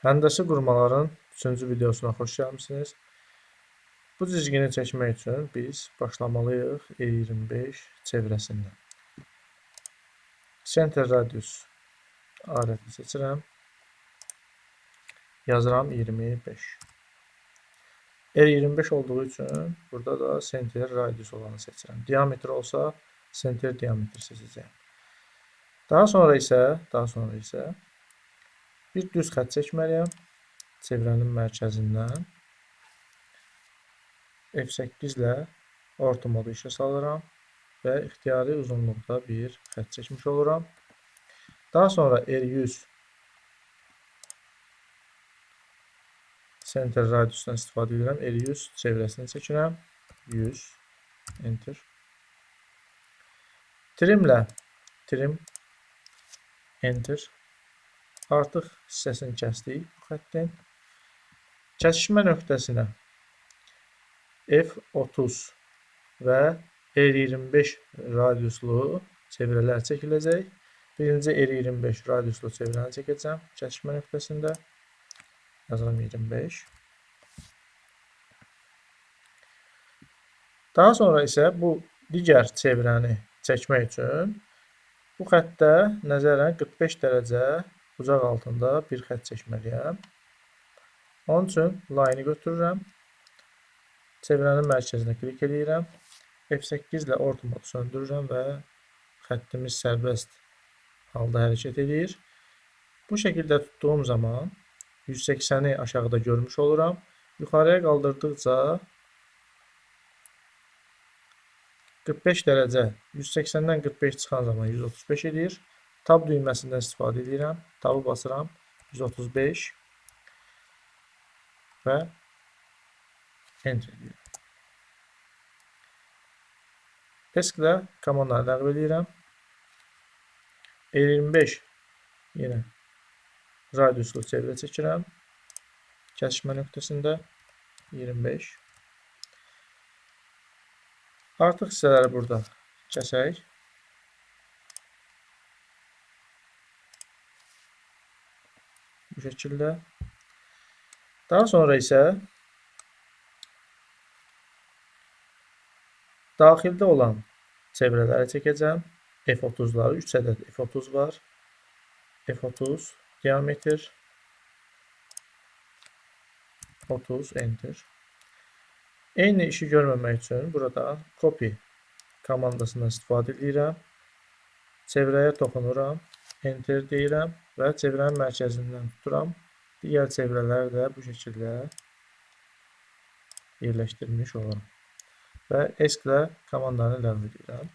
Həndəsi qurmaların 3-cü videosuna xoş gəlmisiniz. Bu cizgini çəkmək üçün biz başlamalıyıq E25 çevrəsindən. Center radius alətini seçirəm. Yazıram 25. E25 olduğu üçün burada da center radius olanı seçirəm. Diametr olsa center diametr seçəcəyim. Daha sonra isə bir düz xətt çəkməliyəm. Çevrənin mərkəzindən F8 ilə orta modu işə salıram və ixtiyari uzunluqda bir xətt çəkmiş oluram. Daha sonra R100 center radiusdan istifadə edirəm. R100 çevrəsini çəkirəm. 100 enter. Trim enter. Artıq hissəsini kəsdik bu xəttin. Kəsişmə nöqtəsinə F30 və R25 radiuslu çevrələr çəkiləcək. Birinci R25 radiuslu çevrəni çəkəcəm. Kəsişmə nöqtəsində yazıram 25. Daha sonra isə bu digər çevrəni çəkmək üçün bu xəttdə nəzərən 45 dərəcə bucaq altında bir xətt çəkməliyəm. Onun üçün line-i götürürəm. Çevrənin mərkəzinə klik edirəm. F8 ilə orta modu söndürürəm və xəttimiz sərbəst halda hərəkət edir. Bu şəkildə tutduğum zaman 180-i aşağıda görmüş oluram. Yuxarıya qaldırdıqca 45 dərəcə 180-dən 45 çıxan zaman 135 edir. Tab düyməsindən istifadə edirəm. Tabı basıram 135 və enter edirəm. Pesk ilə komandanı ləğv edirəm. E25 yenə radiuslu çevrə çəkirəm. Kəsişmə nöqtəsində 25. Artıq hissələri burada kəsək. Bu şəkildə. Daha sonra isə daxildə olan çevrələri çəkəcəm. F30'ları 3 ədəd F30 var. F30 diametr 30 enter. Eyni işi görməmək üçün burada copy komandasından istifadə edirəm. Çevrəyə toxunuram, enter deyirəm və çevrənin mərkəzindən tuturam. Digər çevrələri də bu şəkildə yerləşdirmiş oluram. Və ESC ilə komandanı ləğv edirəm.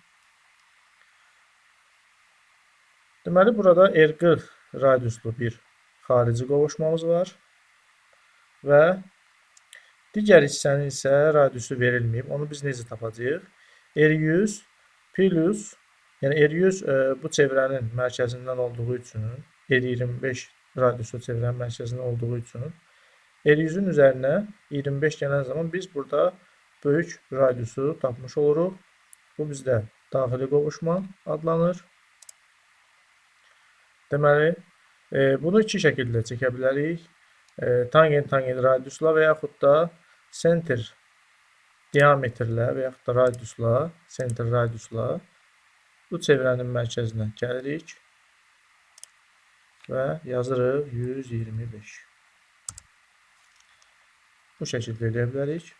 Deməli, burada R40 radiuslu bir xarici qovuşmamız var. Və digər hissənin isə radiusu verilməyib. Onu biz necə tapacağıq? R100 plus, yəni R100 bu çevrənin mərkəzindən olduğu üçün, R25 radiuslu çevrənin mərkəzindən olduğu üçün, R100-ün üzərinə 25 gələn zaman biz burada böyük radiusu tapmış oluruq. Bu bizdə daxili qovuşma adlanır. Deməli, bunu iki şəkildə çəkə bilərik. Tangent radiusla və yaxud da center diametrlə və yaxud da radiusla, center radiusla bu çevrənin mərkəzinə gəlirik və yazırıq 125. Bu şəkildə eləyə bilərik.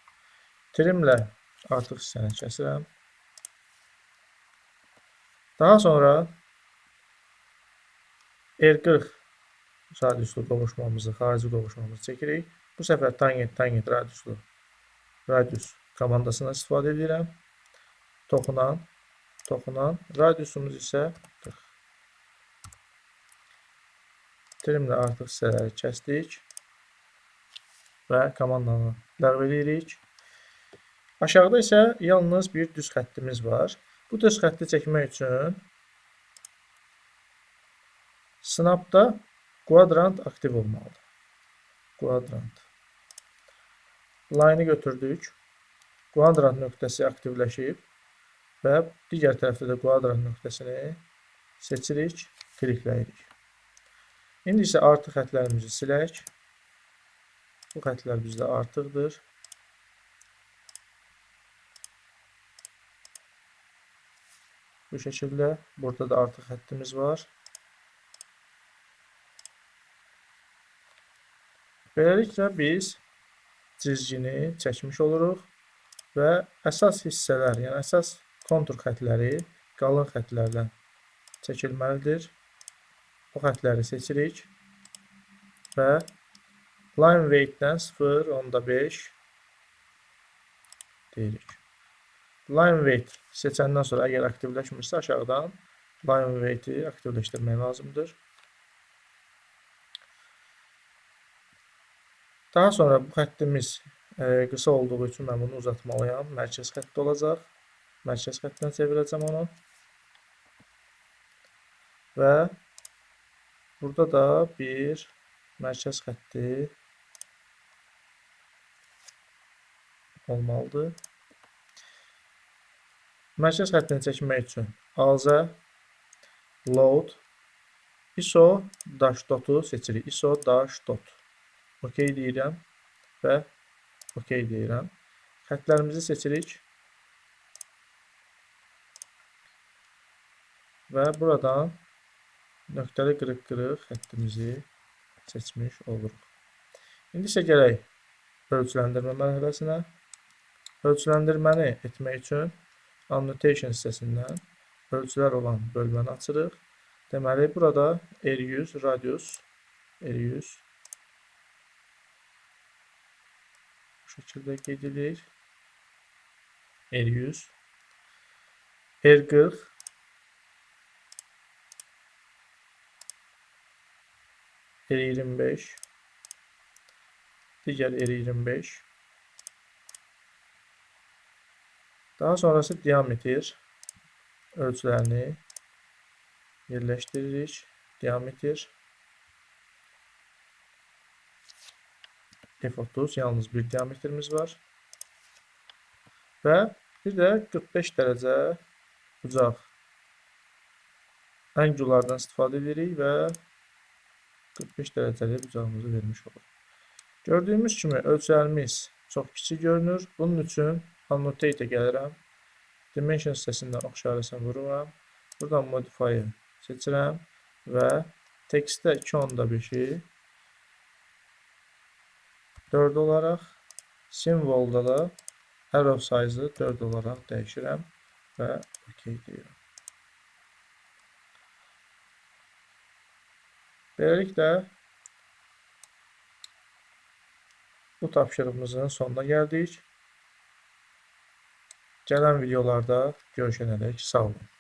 Trimlə artıq hissəni kəsirəm. Daha sonra R40 radiuslu qovuşmamızı, xarici qovuşmamızı çəkirik. Bu səfər tangent radiuslu radius komandasından istifadə edirəm. Toxunan, radiusumuz isə 40. Trimlə artıq hissələri kəsdik və komandanı ləğv edirik. Aşağıda isə yalnız bir düz xəttimiz var. Bu düz xətti çəkmək üçün snapda quadrant aktiv olmalıdır. Quadrant. Line-i götürdük. Quadrant nöqtəsi aktivləşib və digər tərəfdə də quadrant nöqtəsini seçirik, klikləyirik. İndi isə artıq xətlərimizi silək Bu xətlər bizdə artıqdır. Bu şəkildə burada da artıq xəttimiz var. Beləliklə biz cizgini çəkmiş oluruq və əsas hissələr, yəni əsas kontur xətləri qalın xətlərdən çəkilməlidir. O xətləri seçirik və line weight-dən 0.5 deyirik. Line weight seçəndən sonra əgər aktivləşmirsə aşağıdan line weight-i aktivləşdirmək lazımdır. Daha sonra bu xəttimiz qısa olduğu üçün mən bunu uzatmalıyam. Mərkəz xətti olacaq. Mərkəz xətdən çevirəcəm onu. Və burada da bir mərkəz xətti olmalıdır. Mərkəz xəttini çəkmək üçün AZ load ISO dash dot-u seçirik. ISO dash dot. OK deyirəm və OK deyirəm. Xətlərimizi seçirik və buradan nöqtəli qırıq-qırıq xəttimizi seçmiş oluruq. İndi isə gələk ölçüləndirmə mərhələsinə. Ölçüləndirməni etmək üçün annotation hissəsindən ölçülər olan bölməni açırıq. Deməli, burada R100 radius R100 bu şəkildə qeyd edilir. R100 R40 R25 digər R25 daha sonrası diametr ölçülərini yerləşdiririk. Diametr F30 yalnız bir diametrimiz var və bir də 45 dərəcə bucaq angulardan istifadə edirik və 45 dərəcəli bucağımızı vermiş olur. Gördüyümüz kimi ölçülərimiz çox kiçik görünür. Bunun üçün annotate-ə gəlirəm. Dimension hissəsindən ox işarəsini vururam. Buradan modify-ı seçirəm və textdə 2.5-i 4 olaraq, simvolda da arrow size-ı 4 olaraq dəyişirəm və OK deyirəm. Beləliklə, bu tapşırığımızın sonuna gəldik. Gələn videolarda görüşənədək sağ olun.